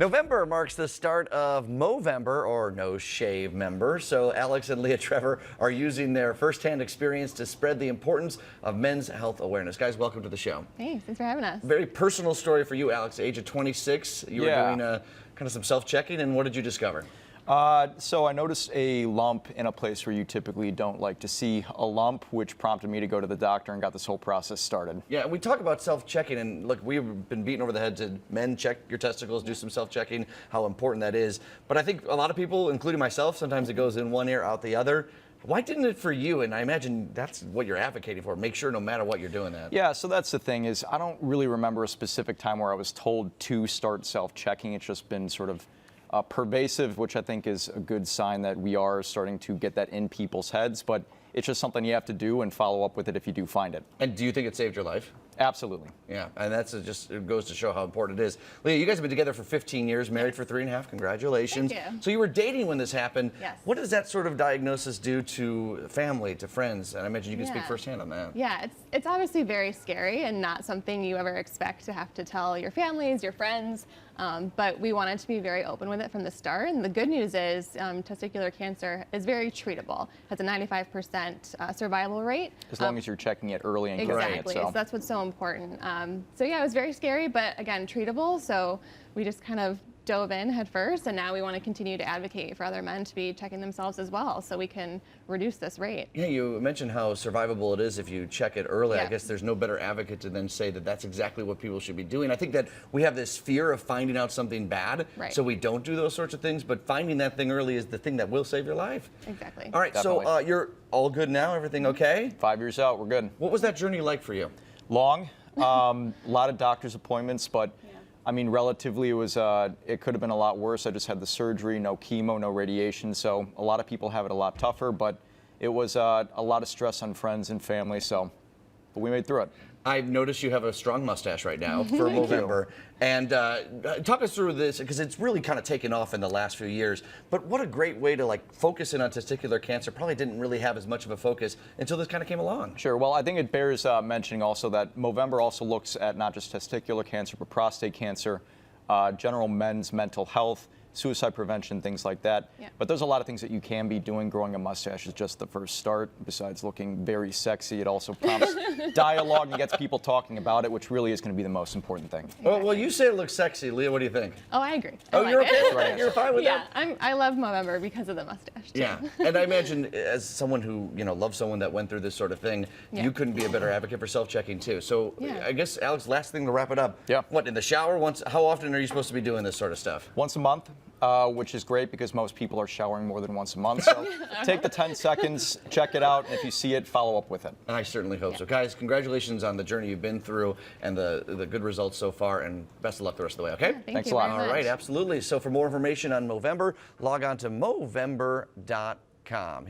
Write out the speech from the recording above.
November marks the start of Movember, or No Shave-member. So Alex and Leah Trevor are using their firsthand experience to spread the importance of men's health awareness. Guys, welcome to the show. Thanks for having us. Very personal story for you, Alex. Age of 26, you were doing kind of some self-checking, and what did you discover? So I noticed a lump in a place where you typically don't like to see a lump, which prompted me to go to the doctor and got this whole process started. Yeah, we talk about self-checking, and look, we've been beaten over the head to men check your testicles, do some self-checking, how important that is. But I think a lot of people, including myself, sometimes it goes in one ear, out the other. Why didn't it for you? And I imagine that's what you're advocating for. Make sure no matter what you're doing that. Yeah, so that's the thing is I don't really remember a specific time where I was told to start self-checking. It's just been sort of pervasive, which I think is a good sign that we are starting to get that in people's heads, but it's just something you have to do and follow up with it if you do find it. And do you think it saved your life? Absolutely. Yeah, and that's just, it goes to show how important it is. Leah, you guys have been together for 15 years, married for 3.5. Congratulations. Thank you. So you were dating when this happened. Yes. What does that sort of diagnosis do to family, to friends? And I imagine you can speak firsthand on that. Yeah, it's obviously very scary and not something you ever expect to have to tell your families, your friends, but we wanted to be very open with it from the start. And the good news is testicular cancer is very treatable. It has a 95% survival rate. As long as you're checking it early and exactly. getting it. So That's what's so important. So yeah, it was very scary, but again, treatable. So we just kind of dove in head first, and now we want to continue to advocate for other men to be checking themselves as well, so we can reduce this rate. Yeah, you mentioned how survivable it is if you check it early. Yeah. I guess there's no better advocate to then say that that's exactly what people should be doing. I think that we have this fear of finding out something bad, so we don't do those sorts of things, but finding that thing early is the thing that will save your life. Exactly. All right, Definitely. so you're all good now? Everything okay? 5 years out, we're good. What was that journey like for you? Long, a lot of doctor's appointments, but I mean, relatively, it could have been a lot worse. I just had the surgery, no chemo, no radiation, so a lot of people have it a lot tougher, but it was a lot of stress on friends and family, but we made through it. I've noticed you have a strong mustache right now for Movember. And talk us through this, because it's really kind of taken off in the last few years. But what a great way to focus in on testicular cancer. Probably didn't really have as much of a focus until this kind of came along. Sure. Well, I think it bears mentioning also that Movember also looks at not just testicular cancer, but prostate cancer, general men's mental health, suicide prevention, things like that. Yeah. But there's a lot of things that you can be doing. Growing a mustache is just the first start. Besides looking very sexy, it also prompts dialogue and gets people talking about it, which really is going to be the most important thing. Well, you say it looks sexy. Leah, what do you think? Oh, I agree. Oh, you're okay with that? You're fine with that? Yeah, I love Movember because of the mustache, too. Yeah, and I imagine as someone who, loves someone that went through this sort of thing, you couldn't be a better advocate for self-checking, too. So I guess, Alex, last thing to wrap it up. Yeah. What, in the shower? How often are you supposed to be doing this sort of stuff? Once a month. Which is great because most people are showering more than once a month. So take the 10 seconds, check it out, and if you see it, follow up with it. I certainly hope so. Guys, congratulations on the journey you've been through and the good results so far, and best of luck the rest of the way, okay? Yeah, Thanks a lot. All right, absolutely. So for more information on Movember, log on to Movember.com.